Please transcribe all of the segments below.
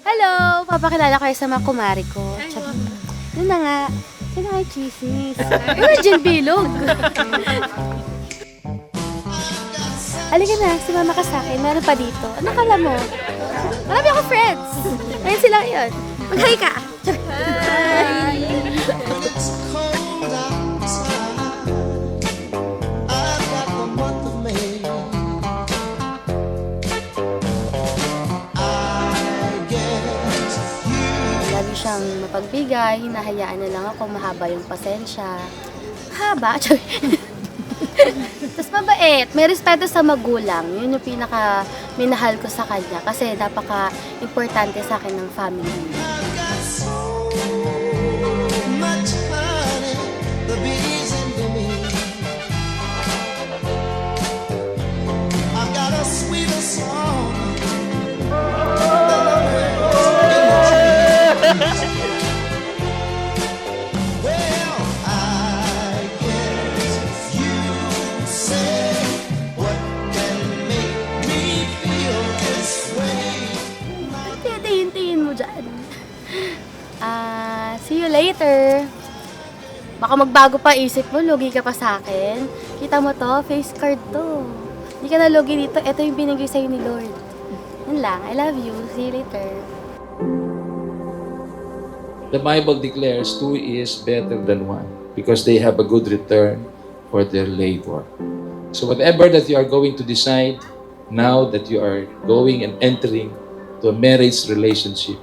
Hello! Papakilala kayo sa mga kumari ko. Tsaka, yun na nga. Sino kayo chismis? Virgin Bilog! Halika na, sumama ka sa akin. Meron pa dito. Ano kala mo? Marami ako friends! Ayun sila yun. Mag-hi ka! Hi! Lagi siyang mapagbigay, hinahayaan na lang ako, mahaba yung pasensya. Haba? Tapos mabait, may respeto sa magulang. Yun yung pinaka minahal ko sa kanya kasi napaka-importante sa akin ng family. Tingin mo dyan. See you later. Baka magbago pa isip mo, lugi ka pa sa akin. Kita mo to, face card to. Hindi ka na lugi dito, ito yung binigay sa'yo ni Lord. Yun lang, I love you. See you later. The Bible declares 2 is better than 1 because they have a good return for their labor. So whatever that you are going to decide now that you are going and entering to a marriage relationship,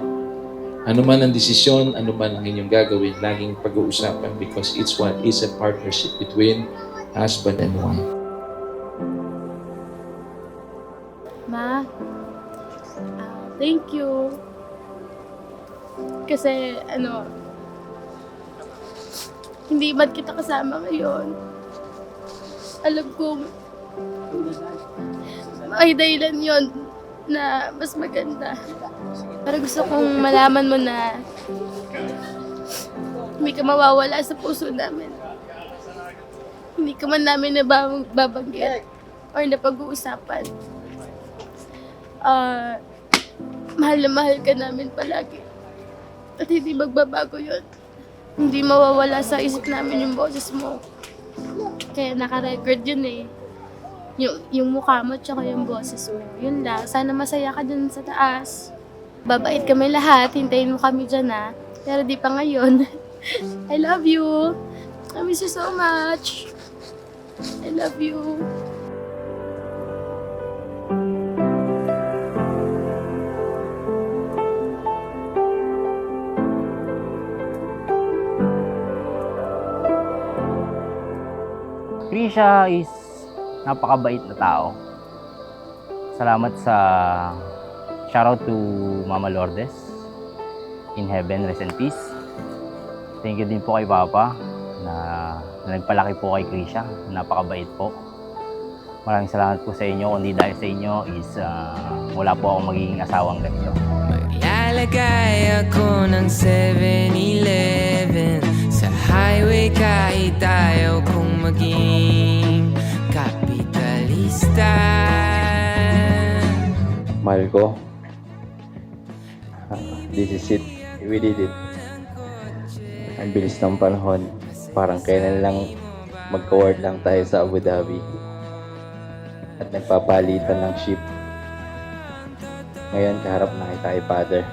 ano man ang desisyon, ano man ang inyong gagawin, laging pag-uusapan because it's what is a partnership between husband and wife. Ma, thank you. Kasi, hindi man kita kasama ngayon. Alam kong may dahilan yon na mas maganda. Pero gusto kong malaman mo na hindi ka mawawala sa puso namin. Hindi ka man namin nababanggit or napag-uusapan. Mahal na mahal ka namin palagi. At hindi magbabago yun. Hindi mawawala sa isip namin yung boses mo. Kaya naka-record yun eh. Yung mukha mo tsaka yung boses mo. Yun lang. Sana masaya ka dun sa taas. Babait kami lahat. Hintayin mo kami dyan ha. Pero di pa ngayon. I love you. I miss you so much. I love you. Krisha is napakabait na tao. Salamat sa shoutout to Mama Lourdes. In heaven, rest in peace. Thank you din po kay Papa na nagpalaki po kay Krisha. Napakabait po. Maraming salamat po sa inyo. Kundi dahil sa inyo is wala po akong magiging asawang ganito. Maglalagay ako ng 7-Eleven sa highway kahit ayaw kong maging kapitalista. Mahal ko, this is it. We did it. Ang bilis ng panahon. Parang kailan lang magka-word lang tayo sa Abu Dhabi. At nagpapalitan ng ship. Ngayon, kaharap na kita kay Father.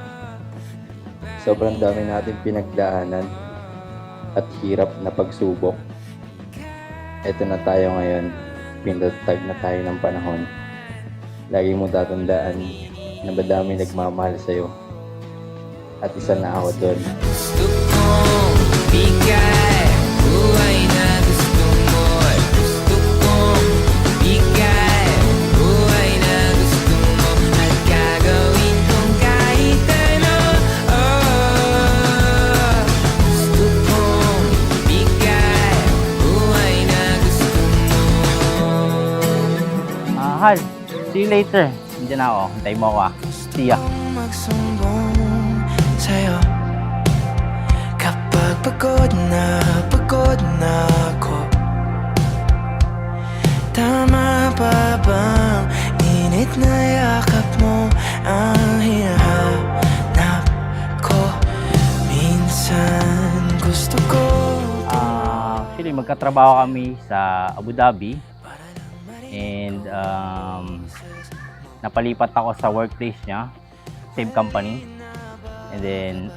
Sobrang dami natin pinagdaanan at hirap na pagsubok. Ito na tayo ngayon. Pinatag na tayo ng panahon. Lagi mo tatandaan na madami nagmamahal sa'yo. At isa na ako doon. Gusto kong bigay buhay na gusto mo. Gusto kong bigay buhay na gusto mo. At gagawin kong kahit ano. Gusto kong bigay buhay na gusto mo. Hal, see you later. Nandiyan na ako. Hintay mo ako ah. See ya. Magsumbong sa'yo kapag pagod na ako. Tama pa bang init na yakap mo ang hinahanap Nagkatrabaho kami sa Abu Dhabi and napalipat ako sa workplace niya, same company. And then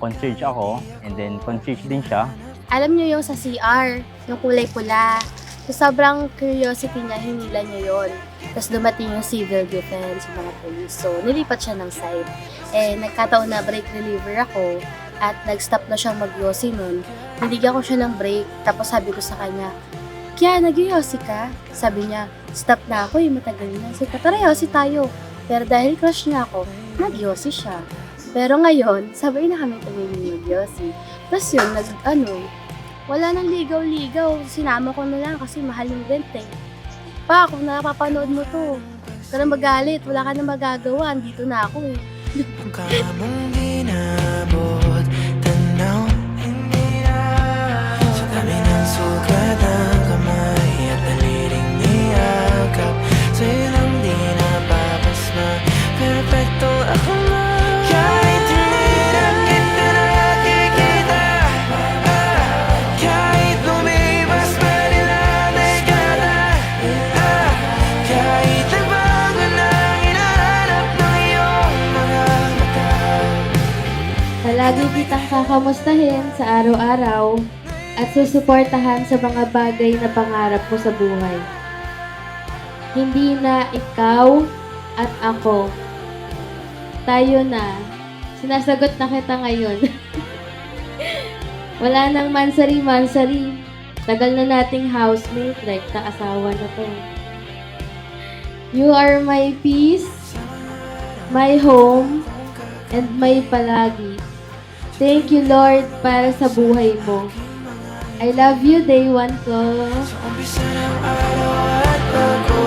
concierge ako and then concierge din siya. Alam niyo yung sa CR, yung kulay pula. So, sobrang curiosity niya, hinila niya yon. Tapos dumating yung civil defense, yung mga police. So, nilipat siya ng side. Eh, nagkataon na break reliever ako at nag-stop na siyang mag-yosi nun. Binigyan ko siya ng break. Tapos sabi ko sa kanya, Kya, nag-yosi ka? Sabi niya, stop na ako, matagal na. Sabi ko, tara, yosi tayo. Pero dahil crush niya ako, nag-yosi siya. Pero ngayon, sabay na kami tumingin mag-yosi. Tapos yun, wala nang ligaw-ligaw. Sinama ko na lang kasi mahal yung rent eh. Pa, kung napapanood mo to, huwag ka na magalit, wala ka na magagawa, andito na ako eh. Ang kamong ginabot, tanaw, hindi na. Sa dami ng sugat ng kamay at daliling niyakap, sa'yo lang di napapasma, perfecto ako na. Kahit hindi na kita nakikita, kahit lumipas pa nila na ikala, kahit nagbago na hinahanap ng iyong mga mata. Palagi kitang kakamustahin sa araw-araw at susuportahan sa mga bagay na pangarap mo sa buhay. Hindi na ikaw at ako. Tayo na. Sinasagot na kita ngayon. Wala nang mansari-mansari. Tagal na nating housemate, like na asawa na to. You are my peace, my home, and my palagi. Thank you, Lord, para sa buhay mo. I love you, day one ko. Umpisa ng araw at bago